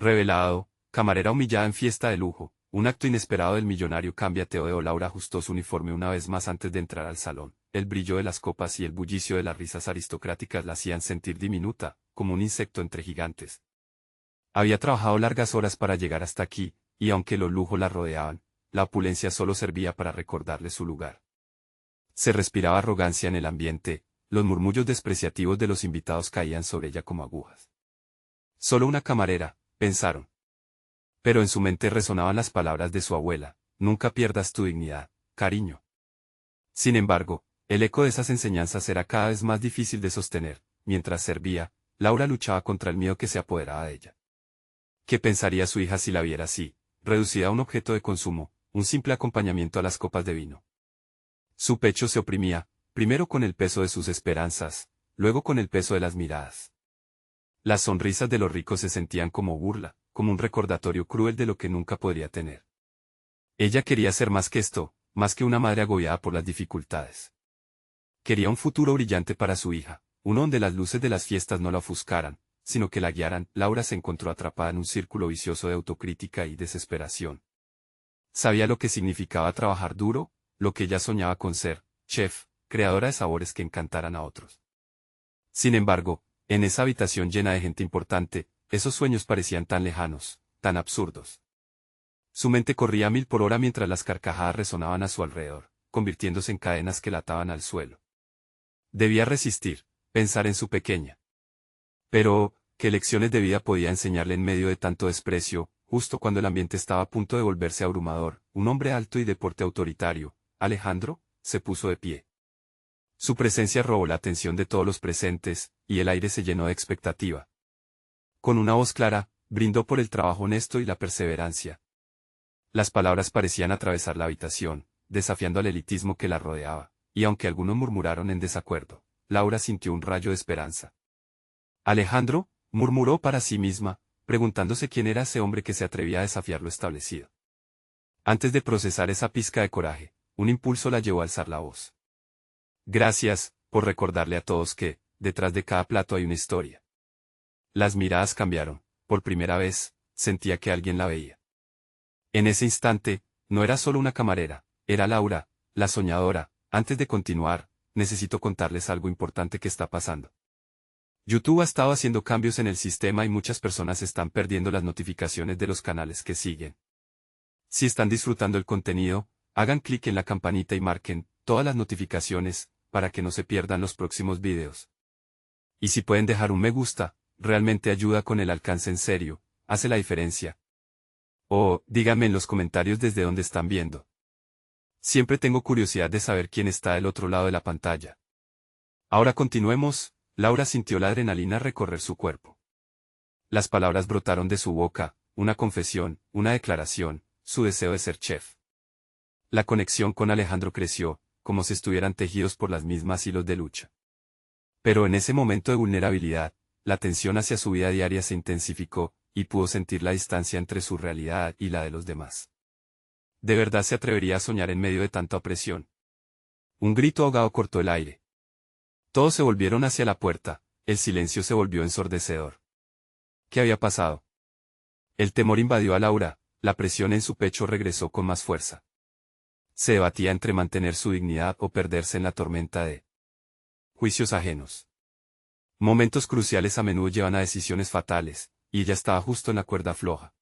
Revelado, camarera humillada en fiesta de lujo, un acto inesperado del millonario cambiateo. Laura ajustó su uniforme una vez más antes de entrar al salón. El brillo de las copas y el bullicio de las risas aristocráticas la hacían sentir diminuta, como un insecto entre gigantes. Había trabajado largas horas para llegar hasta aquí, y aunque los lujos la rodeaban, la opulencia solo servía para recordarle su lugar. Se respiraba arrogancia en el ambiente, los murmullos despreciativos de los invitados caían sobre ella como agujas. Solo una camarera, pensaron. Pero en su mente resonaban las palabras de su abuela: nunca pierdas tu dignidad, cariño. Sin embargo, el eco de esas enseñanzas era cada vez más difícil de sostener. Mientras servía, Laura luchaba contra el miedo que se apoderaba de ella. ¿Qué pensaría su hija si la viera así, reducida a un objeto de consumo, un simple acompañamiento a las copas de vino? Su pecho se oprimía, primero con el peso de sus esperanzas, luego con el peso de las miradas. Las sonrisas de los ricos se sentían como burla, como un recordatorio cruel de lo que nunca podría tener. Ella quería ser más que esto, más que una madre agobiada por las dificultades. Quería un futuro brillante para su hija, uno donde las luces de las fiestas no la ofuscaran, sino que la guiaran. Laura se encontró atrapada en un círculo vicioso de autocrítica y desesperación. Sabía lo que significaba trabajar duro, lo que ella soñaba con ser, chef, creadora de sabores que encantaran a otros. Sin embargo, en esa habitación llena de gente importante, esos sueños parecían tan lejanos, tan absurdos. Su mente corría a 1000 por hora mientras las carcajadas resonaban a su alrededor, convirtiéndose en cadenas que la ataban al suelo. Debía resistir, pensar en su pequeña. Pero, ¿qué lecciones de vida podía enseñarle en medio de tanto desprecio? Justo cuando el ambiente estaba a punto de volverse abrumador, un hombre alto y de porte autoritario, Alejandro, se puso de pie. Su presencia robó la atención de todos los presentes, y el aire se llenó de expectativa. Con una voz clara, brindó por el trabajo honesto y la perseverancia. Las palabras parecían atravesar la habitación, desafiando al elitismo que la rodeaba, y aunque algunos murmuraron en desacuerdo, Laura sintió un rayo de esperanza. Alejandro, murmuró para sí misma, preguntándose quién era ese hombre que se atrevía a desafiar lo establecido. Antes de procesar esa pizca de coraje, un impulso la llevó a alzar la voz. Gracias, por recordarle a todos que, detrás de cada plato hay una historia. Las miradas cambiaron. Por primera vez, sentía que alguien la veía. En ese instante, no era solo una camarera, era Laura, la soñadora. Antes de continuar, necesito contarles algo importante que está pasando. YouTube ha estado haciendo cambios en el sistema y muchas personas están perdiendo las notificaciones de los canales que siguen. Si están disfrutando el contenido, hagan clic en la campanita y marquen todas las notificaciones, para que no se pierdan los próximos videos. Y si pueden dejar un me gusta, realmente ayuda con el alcance en serio, hace la diferencia. O, díganme en los comentarios desde dónde están viendo. Siempre tengo curiosidad de saber quién está del otro lado de la pantalla. Ahora continuemos. Laura sintió la adrenalina recorrer su cuerpo. Las palabras brotaron de su boca, una confesión, una declaración, su deseo de ser chef. La conexión con Alejandro creció, como si estuvieran tejidos por las mismas hilos de lucha. Pero en ese momento de vulnerabilidad, la tensión hacia su vida diaria se intensificó, y pudo sentir la distancia entre su realidad y la de los demás. ¿De verdad se atrevería a soñar en medio de tanta opresión? Un grito ahogado cortó el aire. Todos se volvieron hacia la puerta, el silencio se volvió ensordecedor. ¿Qué había pasado? El temor invadió a Laura, la presión en su pecho regresó con más fuerza. Se debatía entre mantener su dignidad o perderse en la tormenta de juicios ajenos. Momentos cruciales a menudo llevan a decisiones fatales, y ella estaba justo en la cuerda floja.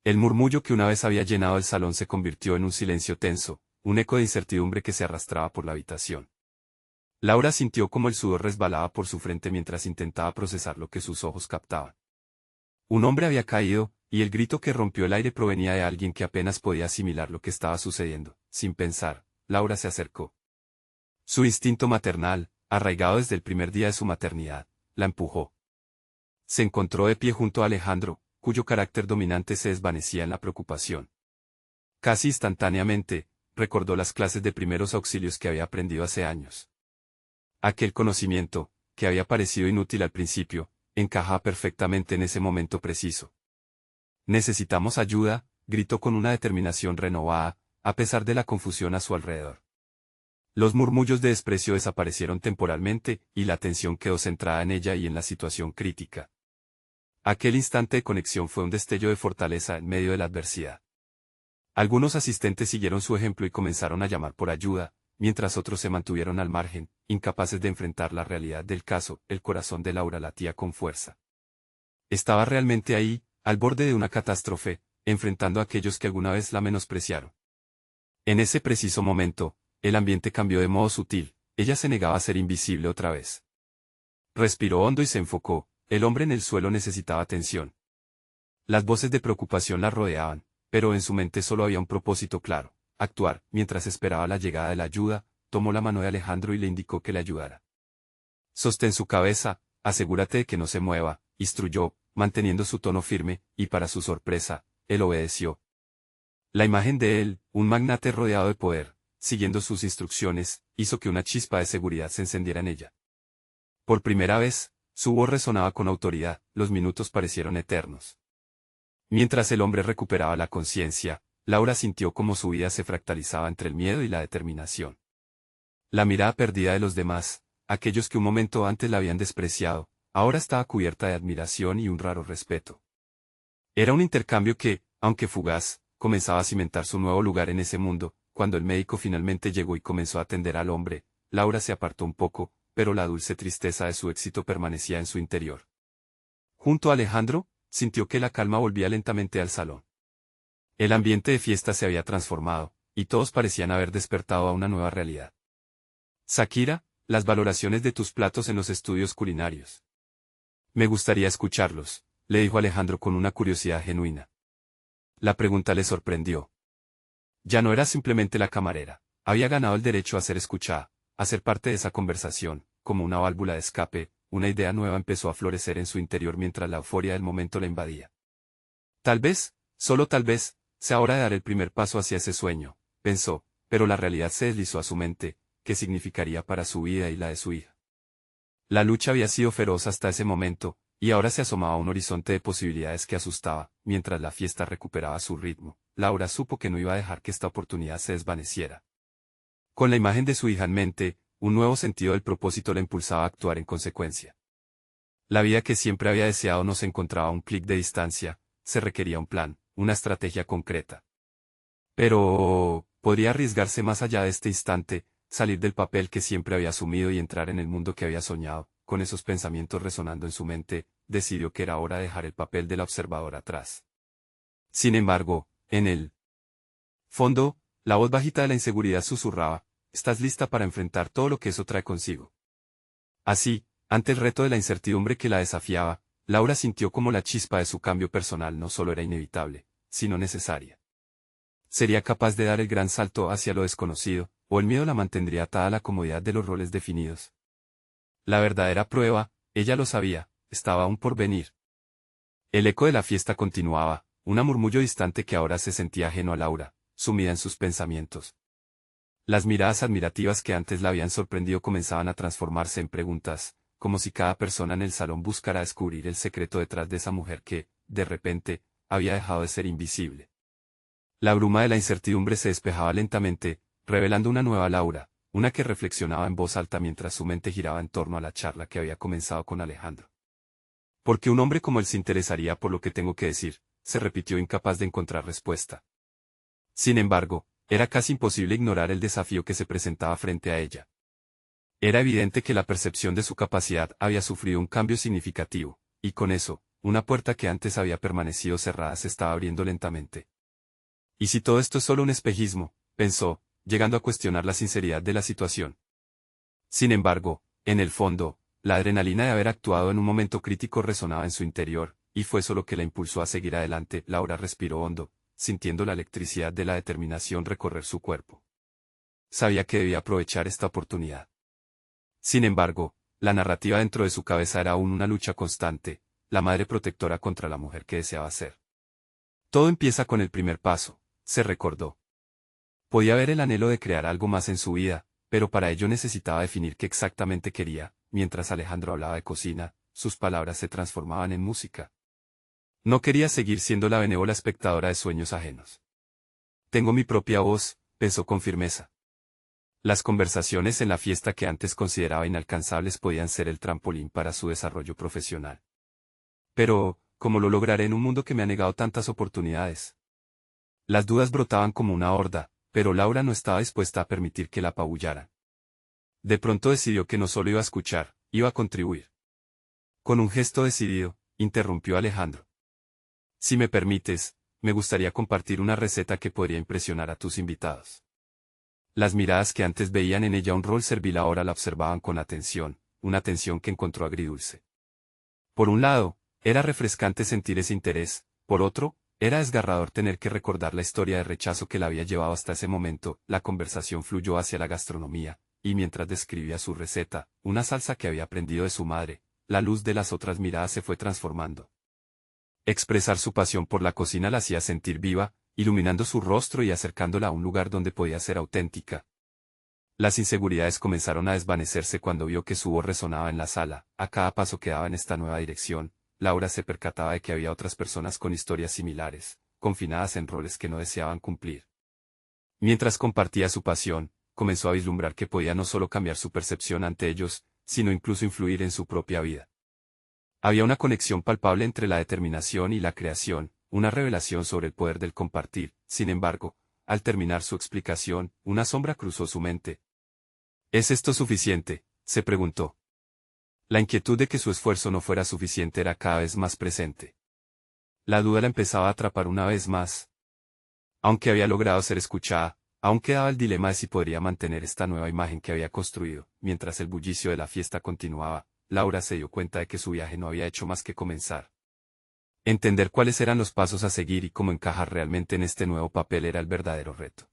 El murmullo que una vez había llenado el salón se convirtió en un silencio tenso, un eco de incertidumbre que se arrastraba por la habitación. Laura sintió como el sudor resbalaba por su frente mientras intentaba procesar lo que sus ojos captaban. Un hombre había caído, y el grito que rompió el aire provenía de alguien que apenas podía asimilar lo que estaba sucediendo. Sin pensar, Laura se acercó. Su instinto maternal, arraigado desde el primer día de su maternidad, la empujó. Se encontró de pie junto a Alejandro, cuyo carácter dominante se desvanecía en la preocupación. Casi instantáneamente, recordó las clases de primeros auxilios que había aprendido hace años. Aquel conocimiento, que había parecido inútil al principio, encajaba perfectamente en ese momento preciso. «Necesitamos ayuda», gritó con una determinación renovada, a pesar de la confusión a su alrededor. Los murmullos de desprecio desaparecieron temporalmente, y la atención quedó centrada en ella y en la situación crítica. Aquel instante de conexión fue un destello de fortaleza en medio de la adversidad. Algunos asistentes siguieron su ejemplo y comenzaron a llamar por ayuda, mientras otros se mantuvieron al margen, incapaces de enfrentar la realidad del caso. El corazón de Laura latía con fuerza. Estaba realmente ahí, al borde de una catástrofe, enfrentando a aquellos que alguna vez la menospreciaron. En ese preciso momento, el ambiente cambió de modo sutil, ella se negaba a ser invisible otra vez. Respiró hondo y se enfocó, el hombre en el suelo necesitaba atención. Las voces de preocupación la rodeaban, pero en su mente solo había un propósito claro: actuar. Mientras esperaba la llegada de la ayuda, tomó la mano de Alejandro y le indicó que le ayudara. Sostén su cabeza, asegúrate de que no se mueva, instruyó, manteniendo su tono firme, y para su sorpresa, él obedeció. La imagen de él, un magnate rodeado de poder, siguiendo sus instrucciones, hizo que una chispa de seguridad se encendiera en ella. Por primera vez, su voz resonaba con autoridad, los minutos parecieron eternos. Mientras el hombre recuperaba la conciencia, Laura sintió cómo su vida se fractalizaba entre el miedo y la determinación. La mirada perdida de los demás, aquellos que un momento antes la habían despreciado, ahora estaba cubierta de admiración y un raro respeto. Era un intercambio que, aunque fugaz, comenzaba a cimentar su nuevo lugar en ese mundo. Cuando el médico finalmente llegó y comenzó a atender al hombre, Laura se apartó un poco, pero la dulce tristeza de su éxito permanecía en su interior. Junto a Alejandro, sintió que la calma volvía lentamente al salón. El ambiente de fiesta se había transformado, y todos parecían haber despertado a una nueva realidad. Shakira, las valoraciones de tus platos en los estudios culinarios. Me gustaría escucharlos, le dijo Alejandro con una curiosidad genuina. La pregunta le sorprendió. Ya no era simplemente la camarera, había ganado el derecho a ser escuchada, a ser parte de esa conversación. Como una válvula de escape, una idea nueva empezó a florecer en su interior mientras la euforia del momento la invadía. Tal vez, solo tal vez, sea hora de dar el primer paso hacia ese sueño, pensó, pero la realidad se deslizó a su mente: ¿qué significaría para su vida y la de su hija? La lucha había sido feroz hasta ese momento, y ahora se asomaba un horizonte de posibilidades que asustaba. Mientras la fiesta recuperaba su ritmo, Laura supo que no iba a dejar que esta oportunidad se desvaneciera. Con la imagen de su hija en mente, un nuevo sentido del propósito la impulsaba a actuar en consecuencia. La vida que siempre había deseado no se encontraba a un clic de distancia, se requería un plan, una estrategia concreta. Pero, ¿podría arriesgarse más allá de este instante, salir del papel que siempre había asumido y entrar en el mundo que había soñado? Con esos pensamientos resonando en su mente, decidió que era hora de dejar el papel de la observadora atrás. Sin embargo, en el fondo, la voz bajita de la inseguridad susurraba: ¿estás lista para enfrentar todo lo que eso trae consigo? Así, ante el reto de la incertidumbre que la desafiaba, Laura sintió como la chispa de su cambio personal no solo era inevitable, sino necesaria. ¿Sería capaz de dar el gran salto hacia lo desconocido, o el miedo la mantendría atada a la comodidad de los roles definidos? La verdadera prueba, ella lo sabía, estaba aún por venir. El eco de la fiesta continuaba, un murmullo distante que ahora se sentía ajeno a Laura, sumida en sus pensamientos. Las miradas admirativas que antes la habían sorprendido comenzaban a transformarse en preguntas, como si cada persona en el salón buscara descubrir el secreto detrás de esa mujer que, de repente, había dejado de ser invisible. La bruma de la incertidumbre se despejaba lentamente, revelando una nueva Laura, una que reflexionaba en voz alta mientras su mente giraba en torno a la charla que había comenzado con Alejandro. ¿Por qué un hombre como él se interesaría por lo que tengo que decir?, se repitió, incapaz de encontrar respuesta. Sin embargo, era casi imposible ignorar el desafío que se presentaba frente a ella. Era evidente que la percepción de su capacidad había sufrido un cambio significativo, y con eso, una puerta que antes había permanecido cerrada se estaba abriendo lentamente. ¿Y si todo esto es solo un espejismo?, pensó, llegando a cuestionar la sinceridad de la situación. Sin embargo, en el fondo, la adrenalina de haber actuado en un momento crítico resonaba en su interior, y fue eso lo que la impulsó a seguir adelante. Laura respiró hondo, sintiendo la electricidad de la determinación recorrer su cuerpo. Sabía que debía aprovechar esta oportunidad. Sin embargo, la narrativa dentro de su cabeza era aún una lucha constante, la madre protectora contra la mujer que deseaba ser. Todo empieza con el primer paso, se recordó. Podía ver el anhelo de crear algo más en su vida, pero para ello necesitaba definir qué exactamente quería. Mientras Alejandro hablaba de cocina, sus palabras se transformaban en música. No quería seguir siendo la benévola espectadora de sueños ajenos. Tengo mi propia voz, pensó con firmeza. Las conversaciones en la fiesta que antes consideraba inalcanzables podían ser el trampolín para su desarrollo profesional. Pero, ¿cómo lo lograré en un mundo que me ha negado tantas oportunidades? Las dudas brotaban como una horda, pero Laura no estaba dispuesta a permitir que la apabullaran. De pronto decidió que no solo iba a escuchar, iba a contribuir. Con un gesto decidido, interrumpió Alejandro. Si me permites, me gustaría compartir una receta que podría impresionar a tus invitados. Las miradas que antes veían en ella un rol servil ahora la observaban con atención, una atención que encontró agridulce. Por un lado, era refrescante sentir ese interés, por otro, era desgarrador tener que recordar la historia de rechazo que la había llevado hasta ese momento. La conversación fluyó hacia la gastronomía, y mientras describía su receta, una salsa que había aprendido de su madre, la luz de las otras miradas se fue transformando. Expresar su pasión por la cocina la hacía sentir viva, iluminando su rostro y acercándola a un lugar donde podía ser auténtica. Las inseguridades comenzaron a desvanecerse cuando vio que su voz resonaba en la sala. A cada paso que daba en esta nueva dirección, Laura se percataba de que había otras personas con historias similares, confinadas en roles que no deseaban cumplir. Mientras compartía su pasión, comenzó a vislumbrar que podía no solo cambiar su percepción ante ellos, sino incluso influir en su propia vida. Había una conexión palpable entre la determinación y la creación, una revelación sobre el poder del compartir. Sin embargo, al terminar su explicación, una sombra cruzó su mente. ¿Es esto suficiente?, se preguntó. La inquietud de que su esfuerzo no fuera suficiente era cada vez más presente. La duda la empezaba a atrapar una vez más. Aunque había logrado ser escuchada, aún quedaba el dilema de si podría mantener esta nueva imagen que había construido. Mientras el bullicio de la fiesta continuaba, Laura se dio cuenta de que su viaje no había hecho más que comenzar. Entender cuáles eran los pasos a seguir y cómo encajar realmente en este nuevo papel era el verdadero reto.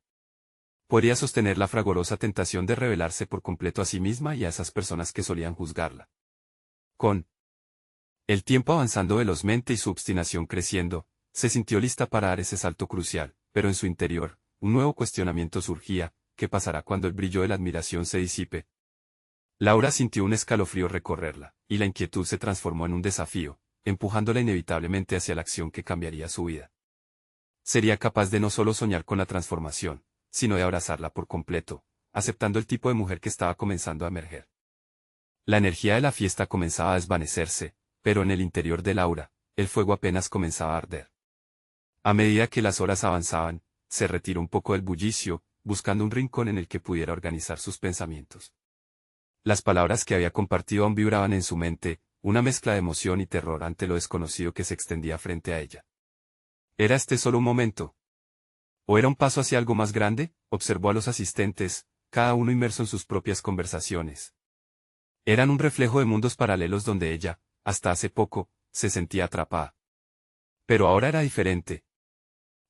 Podría sostener la fragorosa tentación de revelarse por completo a sí misma y a esas personas que solían juzgarla. Con el tiempo avanzando velozmente y su obstinación creciendo, se sintió lista para dar ese salto crucial, pero en su interior, un nuevo cuestionamiento surgía: ¿qué pasará cuando el brillo de la admiración se disipe? Laura sintió un escalofrío recorrerla, y la inquietud se transformó en un desafío, empujándola inevitablemente hacia la acción que cambiaría su vida. Sería capaz de no solo soñar con la transformación, sino de abrazarla por completo, aceptando el tipo de mujer que estaba comenzando a emerger. La energía de la fiesta comenzaba a desvanecerse, pero en el interior de Laura, el fuego apenas comenzaba a arder. A medida que las horas avanzaban, se retiró un poco del bullicio, buscando un rincón en el que pudiera organizar sus pensamientos. Las palabras que había compartido aún vibraban en su mente, una mezcla de emoción y terror ante lo desconocido que se extendía frente a ella. ¿Era este solo un momento? ¿O era un paso hacia algo más grande? Observó a los asistentes, cada uno inmerso en sus propias conversaciones. Eran un reflejo de mundos paralelos donde ella, hasta hace poco, se sentía atrapada. Pero ahora era diferente.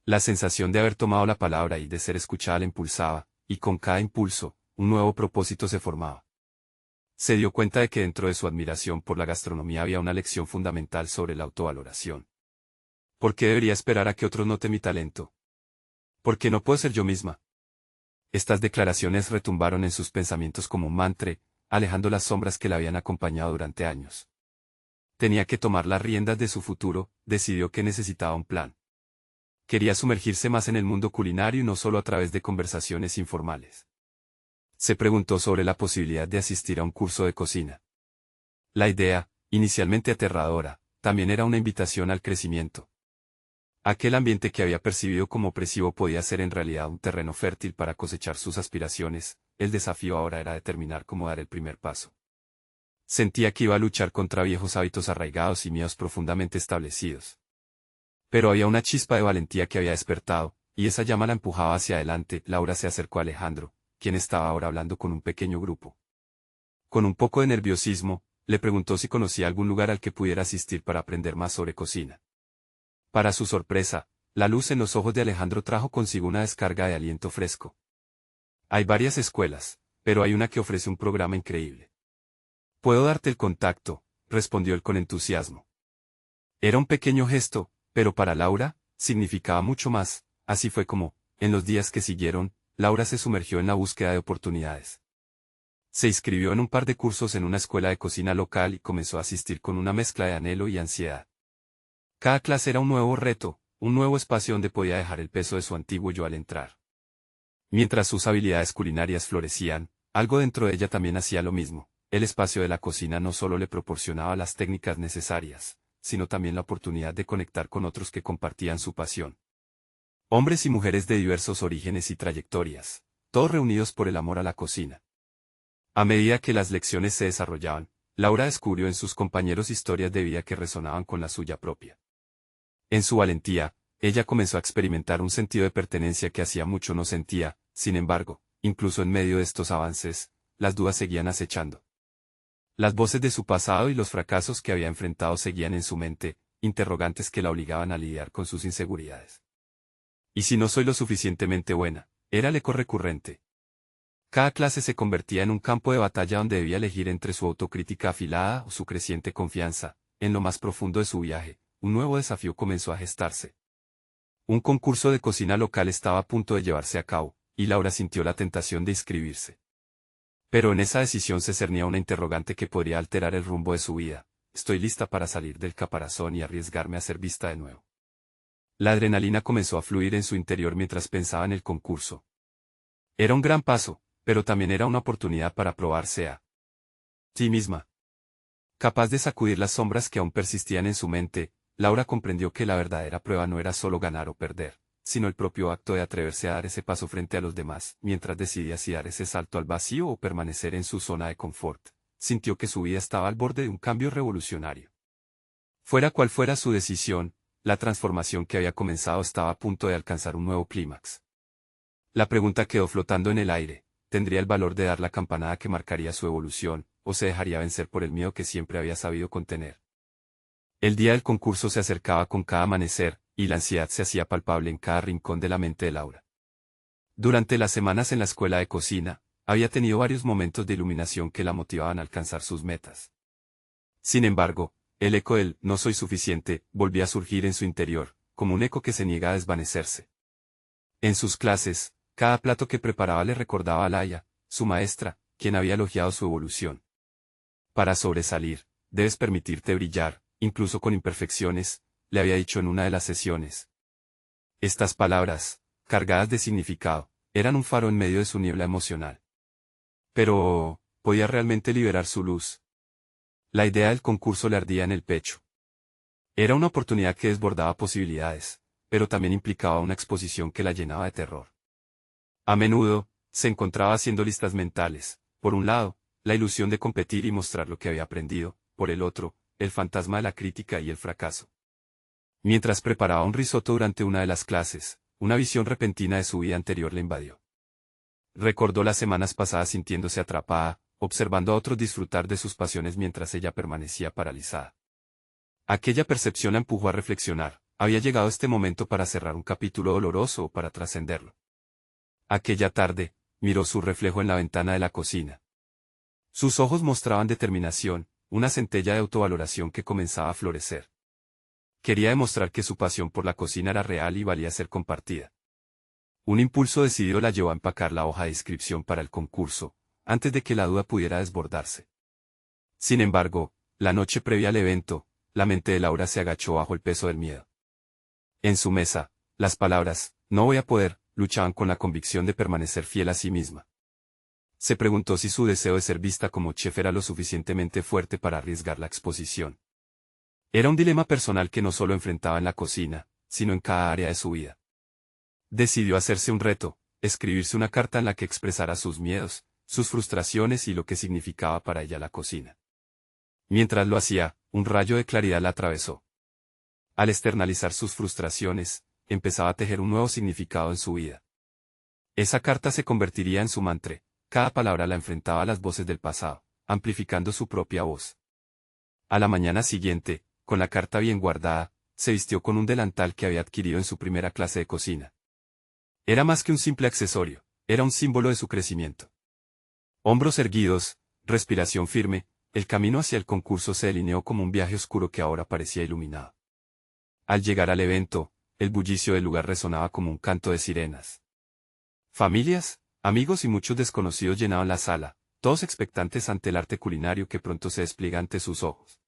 La sensación de haber tomado la palabra y de ser escuchada la impulsaba, y con cada impulso, un nuevo propósito se formaba. Se dio cuenta de que dentro de su admiración por la gastronomía había una lección fundamental sobre la autovaloración. ¿Por qué debería esperar a que otros noten mi talento? ¿Por qué no puedo ser yo misma? Estas declaraciones retumbaron en sus pensamientos como un mantra, alejando las sombras que la habían acompañado durante años. Tenía que tomar las riendas de su futuro, decidió que necesitaba un plan. Quería sumergirse más en el mundo culinario y no solo a través de conversaciones informales. Se preguntó sobre la posibilidad de asistir a un curso de cocina. La idea, inicialmente aterradora, también era una invitación al crecimiento. Aquel ambiente que había percibido como opresivo podía ser en realidad un terreno fértil para cosechar sus aspiraciones. El desafío ahora era determinar cómo dar el primer paso. Sentía que iba a luchar contra viejos hábitos arraigados y miedos profundamente establecidos. Pero había una chispa de valentía que había despertado, y esa llama la empujaba hacia adelante. Laura se acercó a Alejandro, quien estaba ahora hablando con un pequeño grupo. Con un poco de nerviosismo, le preguntó si conocía algún lugar al que pudiera asistir para aprender más sobre cocina. Para su sorpresa, la luz en los ojos de Alejandro trajo consigo una descarga de aliento fresco. Hay varias escuelas, pero hay una que ofrece un programa increíble. Puedo darte el contacto, respondió él con entusiasmo. Era un pequeño gesto, pero para Laura, significaba mucho más. Así fue como, en los días que siguieron, Laura se sumergió en la búsqueda de oportunidades. Se inscribió en un par de cursos en una escuela de cocina local y comenzó a asistir con una mezcla de anhelo y ansiedad. Cada clase era un nuevo reto, un nuevo espacio donde podía dejar el peso de su antiguo yo al entrar. Mientras sus habilidades culinarias florecían, algo dentro de ella también hacía lo mismo. El espacio de la cocina no solo le proporcionaba las técnicas necesarias, sino también la oportunidad de conectar con otros que compartían su pasión. Hombres y mujeres de diversos orígenes y trayectorias, todos reunidos por el amor a la cocina. A medida que las lecciones se desarrollaban, Laura descubrió en sus compañeros historias de vida que resonaban con la suya propia. En su valentía, ella comenzó a experimentar un sentido de pertenencia que hacía mucho no sentía. Sin embargo, incluso en medio de estos avances, las dudas seguían acechando. Las voces de su pasado y los fracasos que había enfrentado seguían en su mente, interrogantes que la obligaban a lidiar con sus inseguridades. ¿Y si no soy lo suficientemente buena? Era el eco recurrente. Cada clase se convertía en un campo de batalla donde debía elegir entre su autocrítica afilada o su creciente confianza. En lo más profundo de su viaje, un nuevo desafío comenzó a gestarse. Un concurso de cocina local estaba a punto de llevarse a cabo, y Laura sintió la tentación de inscribirse. Pero en esa decisión se cernía una interrogante que podría alterar el rumbo de su vida. ¿Estoy lista para salir del caparazón y arriesgarme a ser vista de nuevo? La adrenalina comenzó a fluir en su interior mientras pensaba en el concurso. Era un gran paso, pero también era una oportunidad para probarse a sí misma. Capaz de sacudir las sombras que aún persistían en su mente, Laura comprendió que la verdadera prueba no era solo ganar o perder, sino el propio acto de atreverse a dar ese paso frente a los demás. Mientras decidía si dar ese salto al vacío o permanecer en su zona de confort, sintió que su vida estaba al borde de un cambio revolucionario. Fuera cual fuera su decisión, la transformación que había comenzado estaba a punto de alcanzar un nuevo clímax. La pregunta quedó flotando en el aire: ¿tendría el valor de dar la campanada que marcaría su evolución, o se dejaría vencer por el miedo que siempre había sabido contener? El día del concurso se acercaba con cada amanecer, y la ansiedad se hacía palpable en cada rincón de la mente de Laura. Durante las semanas en la escuela de cocina, había tenido varios momentos de iluminación que la motivaban a alcanzar sus metas. Sin embargo, el eco del «no soy suficiente» volvía a surgir en su interior, como un eco que se niega a desvanecerse. En sus clases, cada plato que preparaba le recordaba a Laia, su maestra, quien había elogiado su evolución. Para sobresalir, debes permitirte brillar, incluso con imperfecciones, le había dicho en una de las sesiones. Estas palabras, cargadas de significado, eran un faro en medio de su niebla emocional. Pero, ¿podía realmente liberar su luz? La idea del concurso le ardía en el pecho. Era una oportunidad que desbordaba posibilidades, pero también implicaba una exposición que la llenaba de terror. A menudo, se encontraba haciendo listas mentales: por un lado, la ilusión de competir y mostrar lo que había aprendido; por el otro, el fantasma de la crítica y el fracaso. Mientras preparaba un risotto durante una de las clases, una visión repentina de su vida anterior le invadió. Recordó las semanas pasadas sintiéndose atrapada, observando a otros disfrutar de sus pasiones mientras ella permanecía paralizada. Aquella percepción la empujó a reflexionar: ¿había llegado este momento para cerrar un capítulo doloroso o para trascenderlo? Aquella tarde, miró su reflejo en la ventana de la cocina. Sus ojos mostraban determinación, una centella de autovaloración que comenzaba a florecer. Quería demostrar que su pasión por la cocina era real y valía ser compartida. Un impulso decidido la llevó a empacar la hoja de inscripción para el concurso, antes de que la duda pudiera desbordarse. Sin embargo, la noche previa al evento, la mente de Laura se agachó bajo el peso del miedo. En su mesa, las palabras «no voy a poder» luchaban con la convicción de permanecer fiel a sí misma. Se preguntó si su deseo de ser vista como chef era lo suficientemente fuerte para arriesgar la exposición. Era un dilema personal que no solo enfrentaba en la cocina, sino en cada área de su vida. Decidió hacerse un reto: escribirse una carta en la que expresara sus miedos, sus frustraciones y lo que significaba para ella la cocina. Mientras lo hacía, un rayo de claridad la atravesó. Al externalizar sus frustraciones, empezaba a tejer un nuevo significado en su vida. Esa carta se convertiría en su mantra. Cada palabra la enfrentaba a las voces del pasado, amplificando su propia voz. A la mañana siguiente, con la carta bien guardada, se vistió con un delantal que había adquirido en su primera clase de cocina. Era más que un simple accesorio, era un símbolo de su crecimiento. Hombros erguidos, respiración firme, el camino hacia el concurso se delineó como un viaje oscuro que ahora parecía iluminado. Al llegar al evento, el bullicio del lugar resonaba como un canto de sirenas. Familias, amigos y muchos desconocidos llenaban la sala, todos expectantes ante el arte culinario que pronto se despliega ante sus ojos.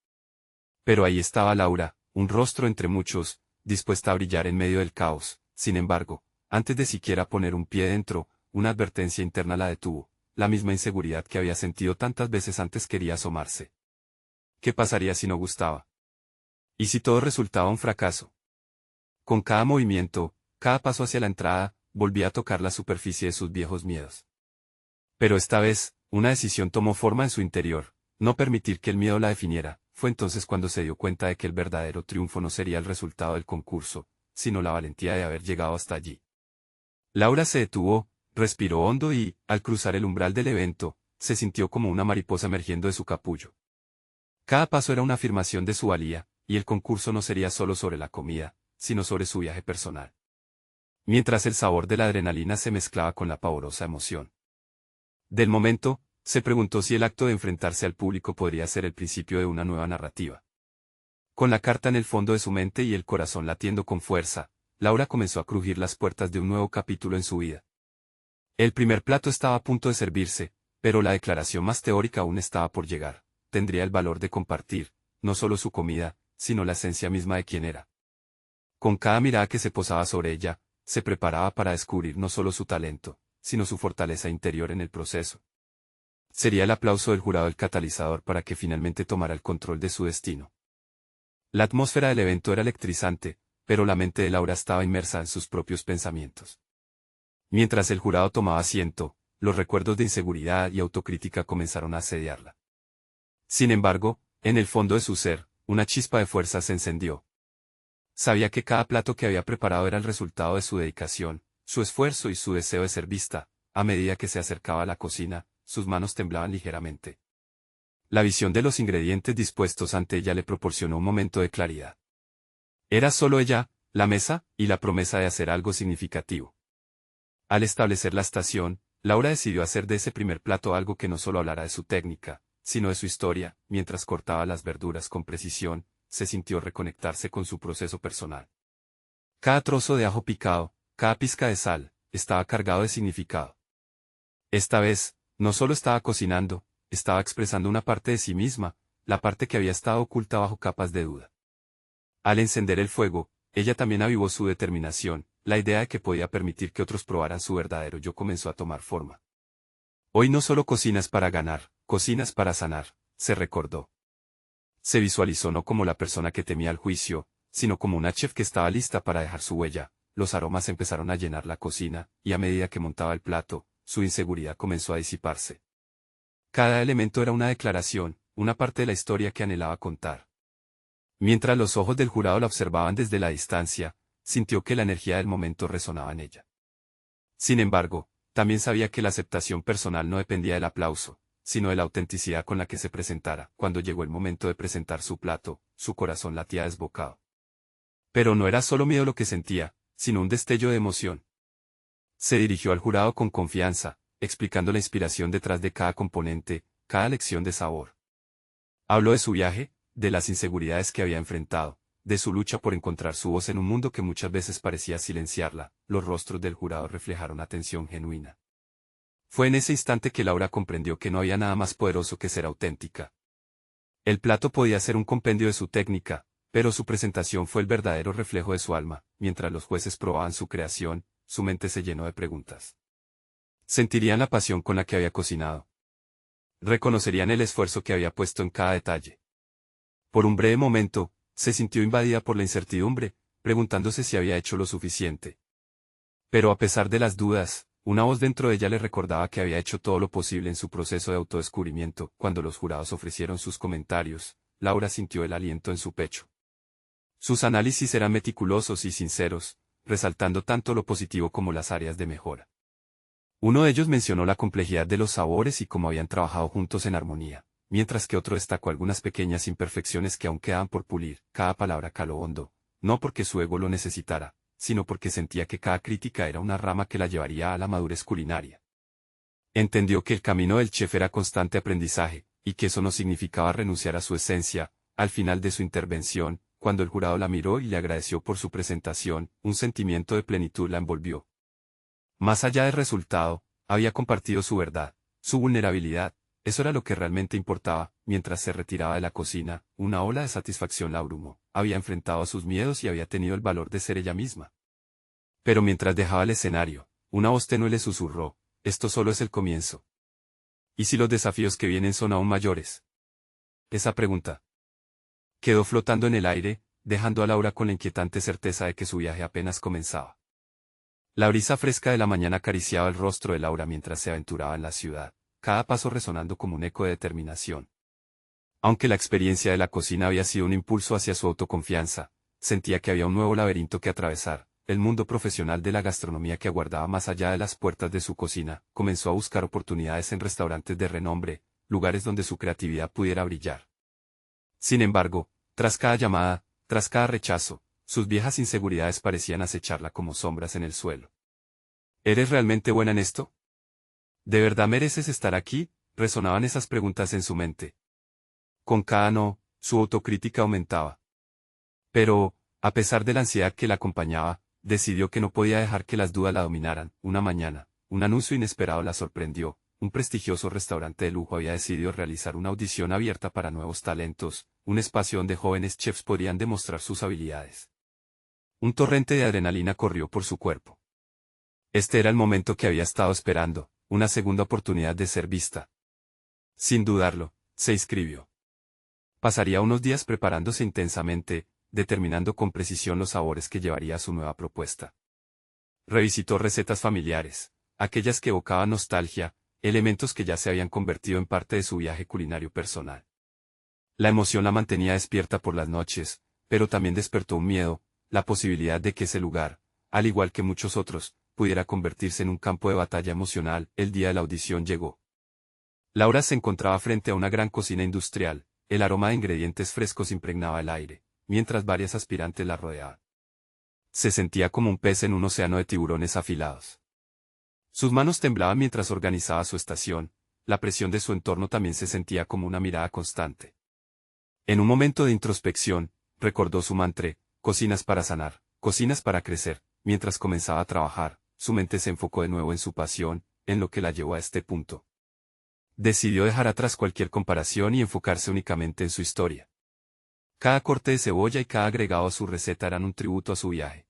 Pero ahí estaba Laura, un rostro entre muchos, dispuesta a brillar en medio del caos. Sin embargo, antes de siquiera poner un pie dentro, una advertencia interna la detuvo. La misma inseguridad que había sentido tantas veces antes quería asomarse. ¿Qué pasaría si no gustaba? ¿Y si todo resultaba un fracaso? Con cada movimiento, cada paso hacia la entrada, volvía a tocar la superficie de sus viejos miedos. Pero esta vez, una decisión tomó forma en su interior: no permitir que el miedo la definiera. Fue entonces cuando se dio cuenta de que el verdadero triunfo no sería el resultado del concurso, sino la valentía de haber llegado hasta allí. Laura se detuvo, respiró hondo y, al cruzar el umbral del evento, se sintió como una mariposa emergiendo de su capullo. Cada paso era una afirmación de su valía, y el concurso no sería solo sobre la comida, sino sobre su viaje personal. Mientras el sabor de la adrenalina se mezclaba con la pavorosa emoción del momento, se preguntó si el acto de enfrentarse al público podría ser el principio de una nueva narrativa. Con la carta en el fondo de su mente y el corazón latiendo con fuerza, Laura comenzó a crujir las puertas de un nuevo capítulo en su vida. El primer plato estaba a punto de servirse, pero la declaración más teórica aún estaba por llegar. Tendría el valor de compartir, no solo su comida, sino la esencia misma de quien era. Con cada mirada que se posaba sobre ella, se preparaba para descubrir no solo su talento, sino su fortaleza interior en el proceso. Sería el aplauso del jurado el catalizador para que finalmente tomara el control de su destino. La atmósfera del evento era electrizante, pero la mente de Laura estaba inmersa en sus propios pensamientos. Mientras el jurado tomaba asiento, los recuerdos de inseguridad y autocrítica comenzaron a asediarla. Sin embargo, en el fondo de su ser, una chispa de fuerza se encendió. Sabía que cada plato que había preparado era el resultado de su dedicación, su esfuerzo y su deseo de ser vista. A medida que se acercaba a la cocina, sus manos temblaban ligeramente. La visión de los ingredientes dispuestos ante ella le proporcionó un momento de claridad. Era solo ella, la mesa, y la promesa de hacer algo significativo. Al establecer la estación, Laura decidió hacer de ese primer plato algo que no solo hablara de su técnica, sino de su historia. Mientras cortaba las verduras con precisión, se sintió reconectarse con su proceso personal. Cada trozo de ajo picado, cada pizca de sal, estaba cargado de significado. Esta vez, no solo estaba cocinando, estaba expresando una parte de sí misma, la parte que había estado oculta bajo capas de duda. Al encender el fuego, ella también avivó su determinación. La idea de que podía permitir que otros probaran su verdadero yo comenzó a tomar forma. Hoy no solo cocinas para ganar, cocinas para sanar, se recordó. Se visualizó no como la persona que temía el juicio, sino como una chef que estaba lista para dejar su huella. Los aromas empezaron a llenar la cocina, y a medida que montaba el plato, su inseguridad comenzó a disiparse. Cada elemento era una declaración, una parte de la historia que anhelaba contar. Mientras los ojos del jurado la observaban desde la distancia, sintió que la energía del momento resonaba en ella. Sin embargo, también sabía que la aceptación personal no dependía del aplauso, sino de la autenticidad con la que se presentara. Cuando llegó el momento de presentar su plato, su corazón latía desbocado. Pero no era solo miedo lo que sentía, sino un destello de emoción. Se dirigió al jurado con confianza, explicando la inspiración detrás de cada componente, cada lección de sabor. Habló de su viaje, de las inseguridades que había enfrentado, de su lucha por encontrar su voz en un mundo que muchas veces parecía silenciarla. Los rostros del jurado reflejaron atención genuina. Fue en ese instante que Laura comprendió que no había nada más poderoso que ser auténtica. El plato podía ser un compendio de su técnica, pero su presentación fue el verdadero reflejo de su alma. Mientras los jueces probaban su creación, su mente se llenó de preguntas. Sentirían la pasión con la que había cocinado. Reconocerían el esfuerzo que había puesto en cada detalle. Por un breve momento, se sintió invadida por la incertidumbre, preguntándose si había hecho lo suficiente. Pero a pesar de las dudas, una voz dentro de ella le recordaba que había hecho todo lo posible en su proceso de autodescubrimiento. Cuando los jurados ofrecieron sus comentarios, Laura sintió el aliento en su pecho. Sus análisis eran meticulosos y sinceros, resaltando tanto lo positivo como las áreas de mejora. Uno de ellos mencionó la complejidad de los sabores y cómo habían trabajado juntos en armonía, mientras que otro destacó algunas pequeñas imperfecciones que aún quedaban por pulir. Cada palabra caló hondo, no porque su ego lo necesitara, sino porque sentía que cada crítica era una rama que la llevaría a la madurez culinaria. Entendió que el camino del chef era constante aprendizaje, y que eso no significaba renunciar a su esencia. Al final de su intervención, cuando el jurado la miró y le agradeció por su presentación, un sentimiento de plenitud la envolvió. Más allá del resultado, había compartido su verdad, su vulnerabilidad. Eso era lo que realmente importaba. Mientras se retiraba de la cocina, una ola de satisfacción la abrumó. Había enfrentado sus miedos y había tenido el valor de ser ella misma. Pero mientras dejaba el escenario, una voz tenue le susurró: esto solo es el comienzo. ¿Y si los desafíos que vienen son aún mayores? Esa pregunta quedó flotando en el aire, dejando a Laura con la inquietante certeza de que su viaje apenas comenzaba. La brisa fresca de la mañana acariciaba el rostro de Laura mientras se aventuraba en la ciudad, cada paso resonando como un eco de determinación. Aunque la experiencia de la cocina había sido un impulso hacia su autoconfianza, sentía que había un nuevo laberinto que atravesar. El mundo profesional de la gastronomía que aguardaba más allá de las puertas de su cocina. Comenzó a buscar oportunidades en restaurantes de renombre, lugares donde su creatividad pudiera brillar. Sin embargo, tras cada llamada, tras cada rechazo, sus viejas inseguridades parecían acecharla como sombras en el suelo. ¿Eres realmente buena en esto? ¿De verdad mereces estar aquí? Resonaban esas preguntas en su mente. Con cada no, su autocrítica aumentaba. Pero, a pesar de la ansiedad que la acompañaba, decidió que no podía dejar que las dudas la dominaran. Una mañana, un anuncio inesperado la sorprendió. Un prestigioso restaurante de lujo había decidido realizar una audición abierta para nuevos talentos, un espacio donde jóvenes chefs podrían demostrar sus habilidades. Un torrente de adrenalina corrió por su cuerpo. Este era el momento que había estado esperando, una segunda oportunidad de ser vista. Sin dudarlo, se inscribió. Pasaría unos días preparándose intensamente, determinando con precisión los sabores que llevaría a su nueva propuesta. Revisitó recetas familiares, aquellas que evocaban nostalgia, elementos que ya se habían convertido en parte de su viaje culinario personal. La emoción la mantenía despierta por las noches, pero también despertó un miedo, la posibilidad de que ese lugar, al igual que muchos otros, pudiera convertirse en un campo de batalla emocional. El día de la audición llegó. Laura se encontraba frente a una gran cocina industrial, el aroma de ingredientes frescos impregnaba el aire, mientras varias aspirantes la rodeaban. Se sentía como un pez en un océano de tiburones afilados. Sus manos temblaban mientras organizaba su estación, la presión de su entorno también se sentía como una mirada constante. En un momento de introspección, recordó su mantra: cocinas para sanar, cocinas para crecer. Mientras comenzaba a trabajar, su mente se enfocó de nuevo en su pasión, en lo que la llevó a este punto. Decidió dejar atrás cualquier comparación y enfocarse únicamente en su historia. Cada corte de cebolla y cada agregado a su receta eran un tributo a su viaje.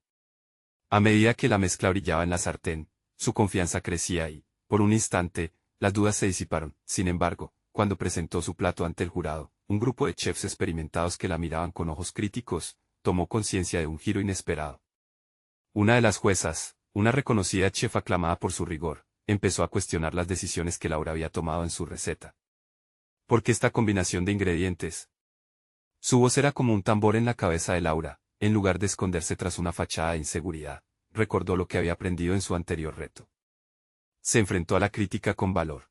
A medida que la mezcla brillaba en la sartén, su confianza crecía y, por un instante, las dudas se disiparon. Sin embargo, cuando presentó su plato ante el jurado, un grupo de chefs experimentados que la miraban con ojos críticos, tomó conciencia de un giro inesperado. Una de las juezas, una reconocida chef aclamada por su rigor, empezó a cuestionar las decisiones que Laura había tomado en su receta. ¿Por qué esta combinación de ingredientes? Su voz era como un tambor en la cabeza de Laura. En lugar de esconderse tras una fachada de inseguridad, recordó lo que había aprendido en su anterior reto. Se enfrentó a la crítica con valor.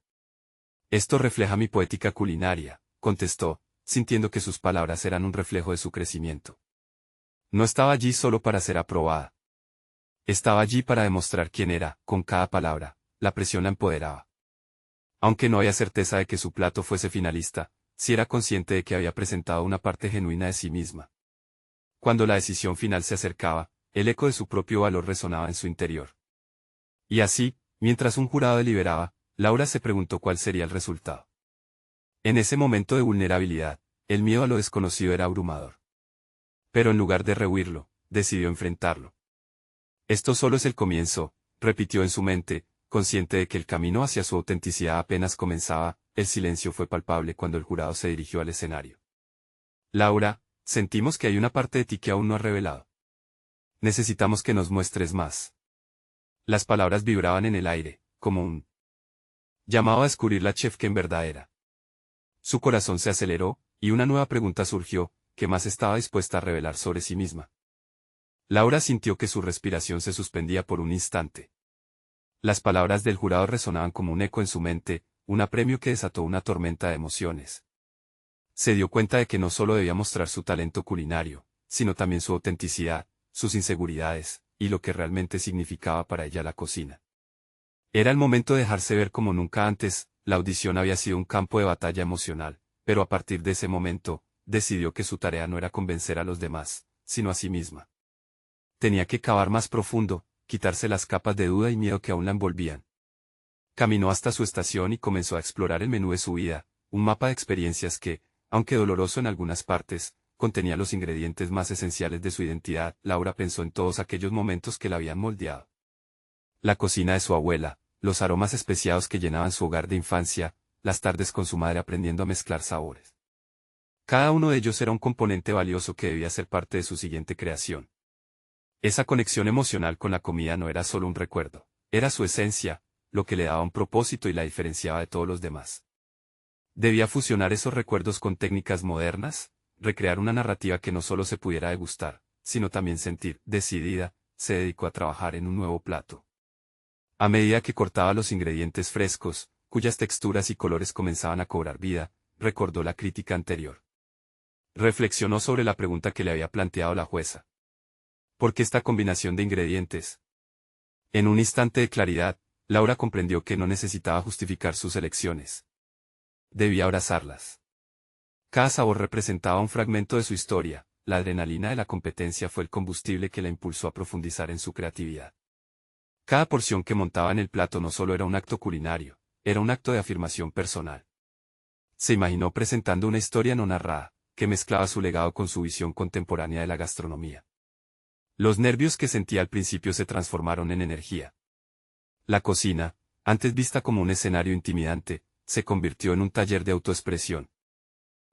Esto refleja mi poética culinaria, contestó, sintiendo que sus palabras eran un reflejo de su crecimiento. No estaba allí solo para ser aprobada. Estaba allí para demostrar quién era. Con cada palabra, la presión la empoderaba. Aunque no había certeza de que su plato fuese finalista, sí era consciente de que había presentado una parte genuina de sí misma. Cuando la decisión final se acercaba, el eco de su propio valor resonaba en su interior. Y así, mientras un jurado deliberaba, Laura se preguntó cuál sería el resultado. En ese momento de vulnerabilidad, el miedo a lo desconocido era abrumador. Pero en lugar de rehuirlo, decidió enfrentarlo. Esto solo es el comienzo, repitió en su mente, consciente de que el camino hacia su autenticidad apenas comenzaba. El silencio fue palpable cuando el jurado se dirigió al escenario. Laura, sentimos que hay una parte de ti que aún no has revelado. Necesitamos que nos muestres más. Las palabras vibraban en el aire, como un llamado a descubrir la chef que en verdad era. Su corazón se aceleró, y una nueva pregunta surgió: ¿qué más estaba dispuesta a revelar sobre sí misma? Laura sintió que su respiración se suspendía por un instante. Las palabras del jurado resonaban como un eco en su mente, un apremio que desató una tormenta de emociones. Se dio cuenta de que no solo debía mostrar su talento culinario, sino también su autenticidad, sus inseguridades, y lo que realmente significaba para ella la cocina. Era el momento de dejarse ver como nunca antes. La audición había sido un campo de batalla emocional, pero a partir de ese momento, decidió que su tarea no era convencer a los demás, sino a sí misma. Tenía que cavar más profundo, quitarse las capas de duda y miedo que aún la envolvían. Caminó hasta su estación y comenzó a explorar el menú de su vida, un mapa de experiencias que, aunque doloroso en algunas partes, contenía los ingredientes más esenciales de su identidad. Laura pensó en todos aquellos momentos que la habían moldeado. La cocina de su abuela, los aromas especiados que llenaban su hogar de infancia, las tardes con su madre aprendiendo a mezclar sabores. Cada uno de ellos era un componente valioso que debía ser parte de su siguiente creación. Esa conexión emocional con la comida no era solo un recuerdo, era su esencia, lo que le daba un propósito y la diferenciaba de todos los demás. Debía fusionar esos recuerdos con técnicas modernas, recrear una narrativa que no solo se pudiera degustar, sino también sentir. Decidida, se dedicó a trabajar en un nuevo plato. A medida que cortaba los ingredientes frescos, cuyas texturas y colores comenzaban a cobrar vida, recordó la crítica anterior. Reflexionó sobre la pregunta que le había planteado la jueza. ¿Por qué esta combinación de ingredientes? En un instante de claridad, Laura comprendió que no necesitaba justificar sus elecciones. Debía abrazarlas. Cada sabor representaba un fragmento de su historia, la adrenalina de la competencia fue el combustible que la impulsó a profundizar en su creatividad. Cada porción que montaba en el plato no solo era un acto culinario, era un acto de afirmación personal. Se imaginó presentando una historia no narrada, que mezclaba su legado con su visión contemporánea de la gastronomía. Los nervios que sentía al principio se transformaron en energía. La cocina, antes vista como un escenario intimidante, se convirtió en un taller de autoexpresión.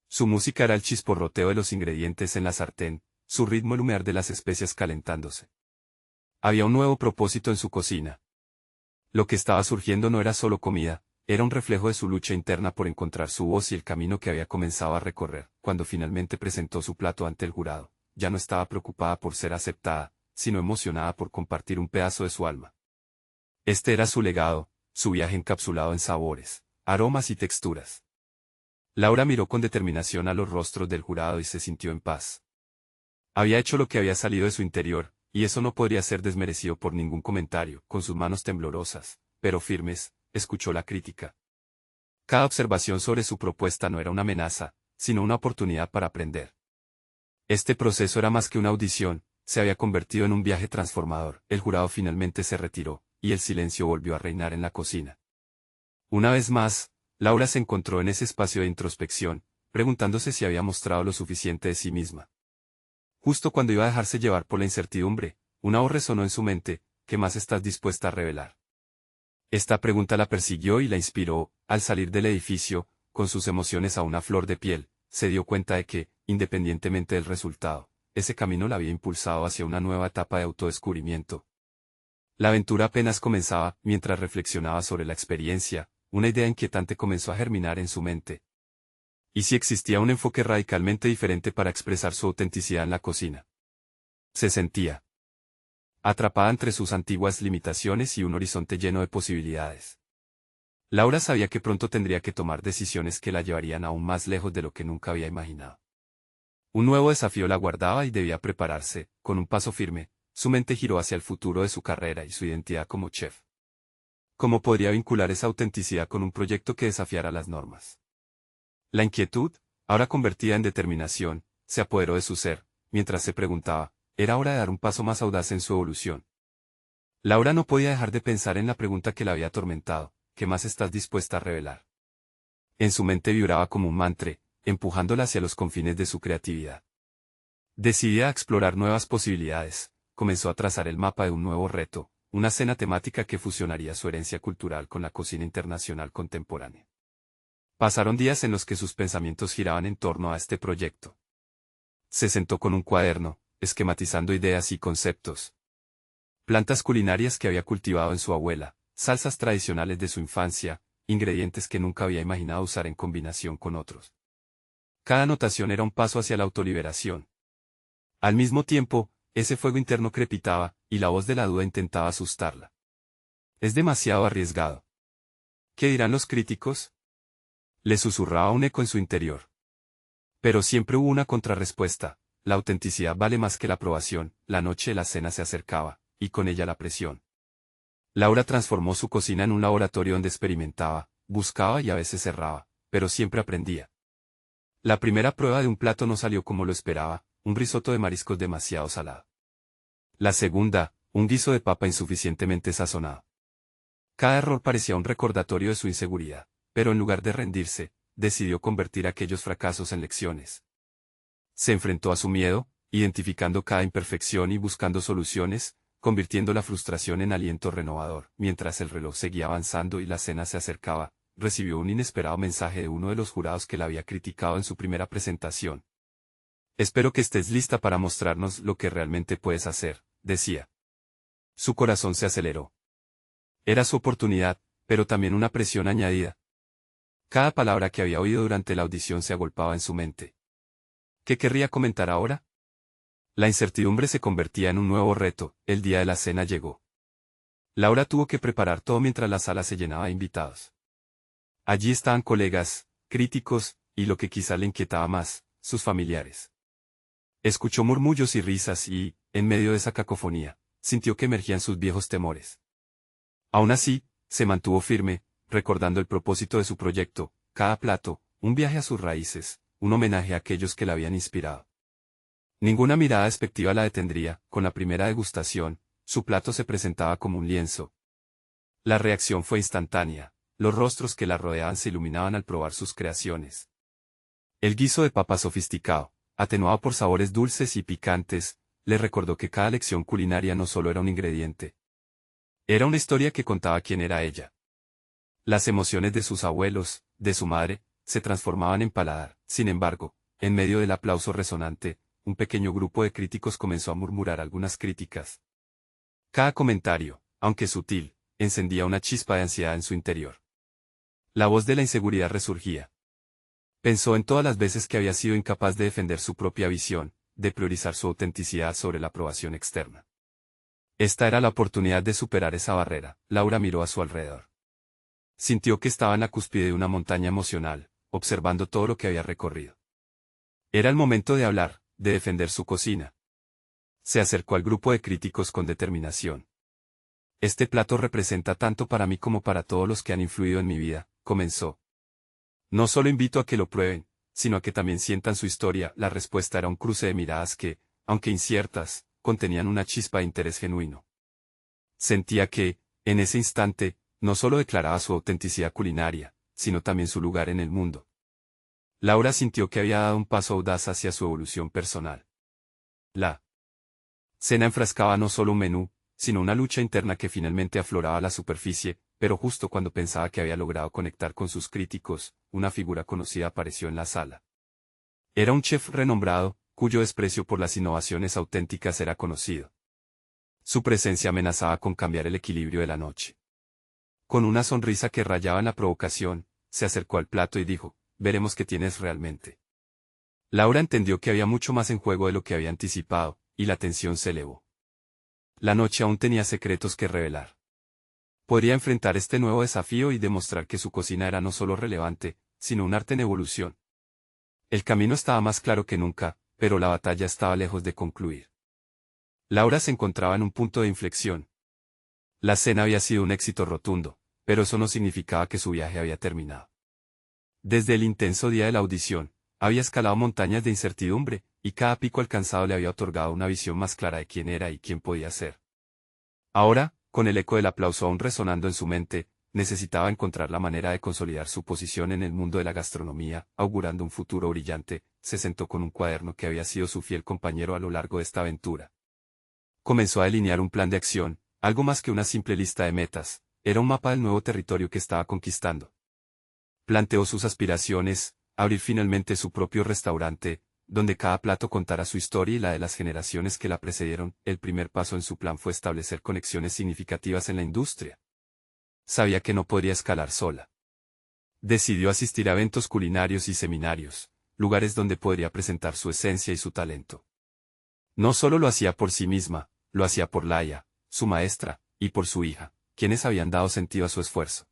Su música era el chisporroteo de los ingredientes en la sartén, su ritmo el humear de las especias calentándose. Había un nuevo propósito en su cocina. Lo que estaba surgiendo no era solo comida, era un reflejo de su lucha interna por encontrar su voz y el camino que había comenzado a recorrer. Cuando finalmente presentó su plato ante el jurado, ya no estaba preocupada por ser aceptada, sino emocionada por compartir un pedazo de su alma. Este era su legado, su viaje encapsulado en sabores, aromas y texturas. Laura miró con determinación a los rostros del jurado y se sintió en paz. Había hecho lo que había salido de su interior, y eso no podría ser desmerecido por ningún comentario. Con sus manos temblorosas, pero firmes, escuchó la crítica. Cada observación sobre su propuesta no era una amenaza, sino una oportunidad para aprender. Este proceso era más que una audición, se había convertido en un viaje transformador. El jurado finalmente se retiró, y el silencio volvió a reinar en la cocina. Una vez más, Laura se encontró en ese espacio de introspección, preguntándose si había mostrado lo suficiente de sí misma. Justo cuando iba a dejarse llevar por la incertidumbre, una voz resonó en su mente: ¿qué más estás dispuesta a revelar? Esta pregunta la persiguió y la inspiró. Al salir del edificio, con sus emociones a una flor de piel, se dio cuenta de que, independientemente del resultado, ese camino la había impulsado hacia una nueva etapa de autodescubrimiento. La aventura apenas comenzaba. Mientras reflexionaba sobre la experiencia, una idea inquietante comenzó a germinar en su mente. ¿Y si existía un enfoque radicalmente diferente para expresar su autenticidad en la cocina? Se sentía atrapada entre sus antiguas limitaciones y un horizonte lleno de posibilidades. Laura sabía que pronto tendría que tomar decisiones que la llevarían aún más lejos de lo que nunca había imaginado. Un nuevo desafío la aguardaba y debía prepararse. Con un paso firme, su mente giró hacia el futuro de su carrera y su identidad como chef. ¿Cómo podría vincular esa autenticidad con un proyecto que desafiara las normas? La inquietud, ahora convertida en determinación, se apoderó de su ser, mientras se preguntaba: era hora de dar un paso más audaz en su evolución. Laura no podía dejar de pensar en la pregunta que la había atormentado: ¿qué más estás dispuesta a revelar? En su mente vibraba como un mantra, empujándola hacia los confines de su creatividad. Decidida a explorar nuevas posibilidades, comenzó a trazar el mapa de un nuevo reto, una cena temática que fusionaría su herencia cultural con la cocina internacional contemporánea. Pasaron días en los que sus pensamientos giraban en torno a este proyecto. Se sentó con un cuaderno, esquematizando ideas y conceptos. Plantas culinarias que había cultivado en su abuela, salsas tradicionales de su infancia, ingredientes que nunca había imaginado usar en combinación con otros. Cada anotación era un paso hacia la autoliberación. Al mismo tiempo, ese fuego interno crepitaba, y la voz de la duda intentaba asustarla. Es demasiado arriesgado. ¿Qué dirán los críticos? Le susurraba un eco en su interior. Pero siempre hubo una contrarrespuesta: la autenticidad vale más que la aprobación. La noche de la cena se acercaba, y con ella la presión. Laura transformó su cocina en un laboratorio donde experimentaba, buscaba y a veces erraba, pero siempre aprendía. La primera prueba de un plato no salió como lo esperaba: un risotto de mariscos demasiado salado. La segunda, un guiso de papa insuficientemente sazonado. Cada error parecía un recordatorio de su inseguridad, pero en lugar de rendirse, decidió convertir aquellos fracasos en lecciones. Se enfrentó a su miedo, identificando cada imperfección y buscando soluciones, convirtiendo la frustración en aliento renovador. Mientras el reloj seguía avanzando y la cena se acercaba, recibió un inesperado mensaje de uno de los jurados que la había criticado en su primera presentación. Espero que estés lista para mostrarnos lo que realmente puedes hacer, decía. Su corazón se aceleró. Era su oportunidad, pero también una presión añadida. Cada palabra que había oído durante la audición se agolpaba en su mente. ¿Qué querría comentar ahora? La incertidumbre se convertía en un nuevo reto. El día de la cena llegó. Laura tuvo que preparar todo mientras la sala se llenaba de invitados. Allí estaban colegas, críticos, y lo que quizá le inquietaba más, sus familiares. Escuchó murmullos y risas y, en medio de esa cacofonía, sintió que emergían sus viejos temores. Aún así, se mantuvo firme, recordando el propósito de su proyecto, cada plato, un viaje a sus raíces, un homenaje a aquellos que la habían inspirado. Ninguna mirada despectiva la detendría. Con la primera degustación, su plato se presentaba como un lienzo. La reacción fue instantánea, los rostros que la rodeaban se iluminaban al probar sus creaciones. El guiso de papa sofisticado, atenuado por sabores dulces y picantes, le recordó que cada lección culinaria no solo era un ingrediente. Era una historia que contaba quién era ella. Las emociones de sus abuelos, de su madre, se transformaban en paladar. Sin embargo, en medio del aplauso resonante, un pequeño grupo de críticos comenzó a murmurar algunas críticas. Cada comentario, aunque sutil, encendía una chispa de ansiedad en su interior. La voz de la inseguridad resurgía. Pensó en todas las veces que había sido incapaz de defender su propia visión, de priorizar su autenticidad sobre la aprobación externa. Esta era la oportunidad de superar esa barrera. Laura miró a su alrededor. Sintió que estaba en la cúspide de una montaña emocional, observando todo lo que había recorrido. Era el momento de hablar, de defender su cocina. Se acercó al grupo de críticos con determinación. Este plato representa tanto para mí como para todos los que han influido en mi vida, comenzó. No solo invito a que lo prueben, sino a que también sientan su historia. La respuesta era un cruce de miradas que, aunque inciertas, contenían una chispa de interés genuino. Sentía que, en ese instante, no solo declaraba su autenticidad culinaria, sino también su lugar en el mundo. Laura sintió que había dado un paso audaz hacia su evolución personal. La cena enfrascaba no solo un menú, sino una lucha interna que finalmente afloraba a la superficie, pero justo cuando pensaba que había logrado conectar con sus críticos, una figura conocida apareció en la sala. Era un chef renombrado, cuyo desprecio por las innovaciones auténticas era conocido. Su presencia amenazaba con cambiar el equilibrio de la noche. Con una sonrisa que rayaba en la provocación, se acercó al plato y dijo, veremos qué tienes realmente. Laura entendió que había mucho más en juego de lo que había anticipado, y la tensión se elevó. La noche aún tenía secretos que revelar. Podría enfrentar este nuevo desafío y demostrar que su cocina era no solo relevante, sino un arte en evolución. El camino estaba más claro que nunca, pero la batalla estaba lejos de concluir. Laura se encontraba en un punto de inflexión. La cena había sido un éxito rotundo, pero eso no significaba que su viaje había terminado. Desde el intenso día de la audición, había escalado montañas de incertidumbre, y cada pico alcanzado le había otorgado una visión más clara de quién era y quién podía ser. Ahora, con el eco del aplauso aún resonando en su mente, necesitaba encontrar la manera de consolidar su posición en el mundo de la gastronomía. Augurando un futuro brillante, se sentó con un cuaderno que había sido su fiel compañero a lo largo de esta aventura. Comenzó a delinear un plan de acción, algo más que una simple lista de metas, era un mapa del nuevo territorio que estaba conquistando. Planteó sus aspiraciones, abrir finalmente su propio restaurante, donde cada plato contara su historia y la de las generaciones que la precedieron. El primer paso en su plan fue establecer conexiones significativas en la industria. Sabía que no podría escalar sola. Decidió asistir a eventos culinarios y seminarios, lugares donde podría presentar su esencia y su talento. No solo lo hacía por sí misma, lo hacía por Laia, su maestra, y por su hija, quienes habían dado sentido a su esfuerzo.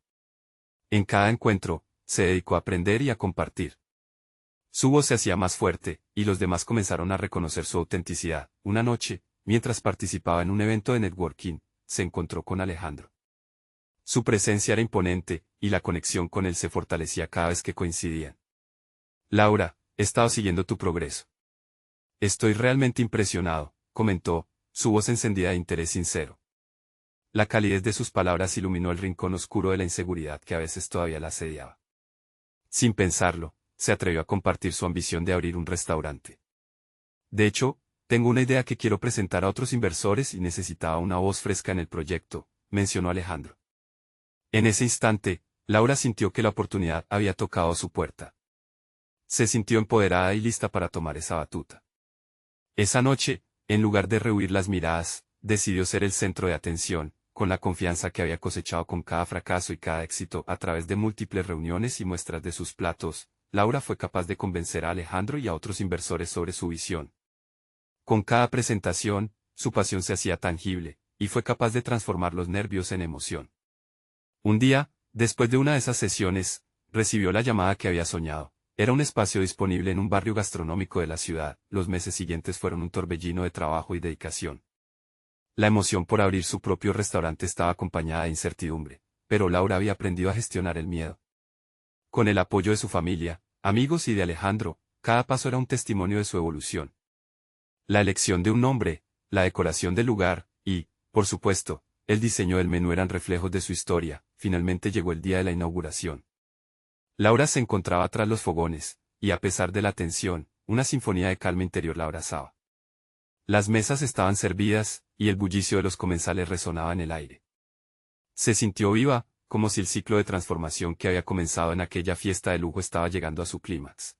En cada encuentro, se dedicó a aprender y a compartir. Su voz se hacía más fuerte, y los demás comenzaron a reconocer su autenticidad. Una noche, mientras participaba en un evento de networking, se encontró con Alejandro. Su presencia era imponente, y la conexión con él se fortalecía cada vez que coincidían. Laura, he estado siguiendo tu progreso. Estoy realmente impresionado, comentó, su voz encendida de interés sincero. La calidez de sus palabras iluminó el rincón oscuro de la inseguridad que a veces todavía la asediaba. Sin pensarlo, se atrevió a compartir su ambición de abrir un restaurante. De hecho, tengo una idea que quiero presentar a otros inversores y necesitaba una voz fresca en el proyecto, mencionó Alejandro. En ese instante, Laura sintió que la oportunidad había tocado su puerta. Se sintió empoderada y lista para tomar esa batuta. Esa noche, en lugar de rehuir las miradas, decidió ser el centro de atención, con la confianza que había cosechado con cada fracaso y cada éxito a través de múltiples reuniones y muestras de sus platos. Laura fue capaz de convencer a Alejandro y a otros inversores sobre su visión. Con cada presentación, su pasión se hacía tangible, y fue capaz de transformar los nervios en emoción. Un día, después de una de esas sesiones, recibió la llamada que había soñado. Era un espacio disponible en un barrio gastronómico de la ciudad. Los meses siguientes fueron un torbellino de trabajo y dedicación. La emoción por abrir su propio restaurante estaba acompañada de incertidumbre, pero Laura había aprendido a gestionar el miedo. Con el apoyo de su familia, amigos y de Alejandro, cada paso era un testimonio de su evolución. La elección de un nombre, la decoración del lugar, y, por supuesto, el diseño del menú eran reflejos de su historia. Finalmente llegó el día de la inauguración. Laura se encontraba tras los fogones, y a pesar de la tensión, una sinfonía de calma interior la abrazaba. Las mesas estaban servidas, y el bullicio de los comensales resonaba en el aire. Se sintió viva, como si el ciclo de transformación que había comenzado en aquella fiesta de lujo estaba llegando a su clímax.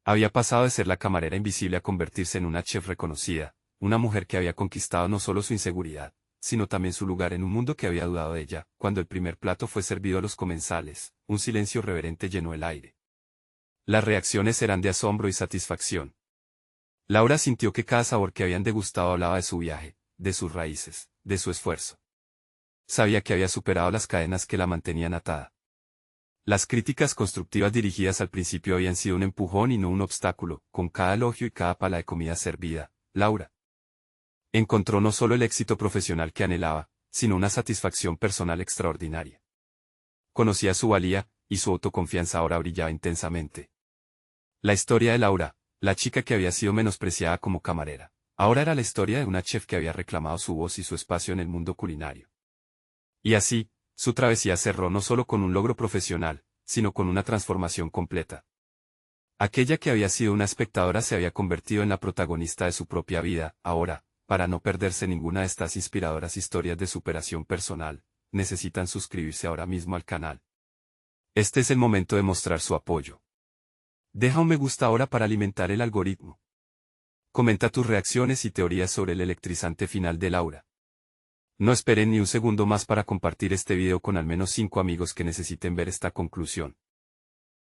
Había pasado de ser la camarera invisible a convertirse en una chef reconocida, una mujer que había conquistado no solo su inseguridad, sino también su lugar en un mundo que había dudado de ella. Cuando el primer plato fue servido a los comensales, un silencio reverente llenó el aire. Las reacciones eran de asombro y satisfacción. Laura sintió que cada sabor que habían degustado hablaba de su viaje, de sus raíces, de su esfuerzo. Sabía que había superado las cadenas que la mantenían atada. Las críticas constructivas dirigidas al principio habían sido un empujón y no un obstáculo. Con cada elogio y cada pala de comida servida, Laura encontró no solo el éxito profesional que anhelaba, sino una satisfacción personal extraordinaria. Conocía su valía, y su autoconfianza ahora brillaba intensamente. La historia de Laura, la chica que había sido menospreciada como camarera, ahora era la historia de una chef que había reclamado su voz y su espacio en el mundo culinario. Y así, su travesía cerró no solo con un logro profesional, sino con una transformación completa. Aquella que había sido una espectadora se había convertido en la protagonista de su propia vida. Ahora, para no perderse ninguna de estas inspiradoras historias de superación personal, necesitan suscribirse ahora mismo al canal. Este es el momento de mostrar su apoyo. Deja un me gusta ahora para alimentar el algoritmo. Comenta tus reacciones y teorías sobre el electrizante final de Laura. No esperen ni un segundo más para compartir este video con al menos 5 amigos que necesiten ver esta conclusión.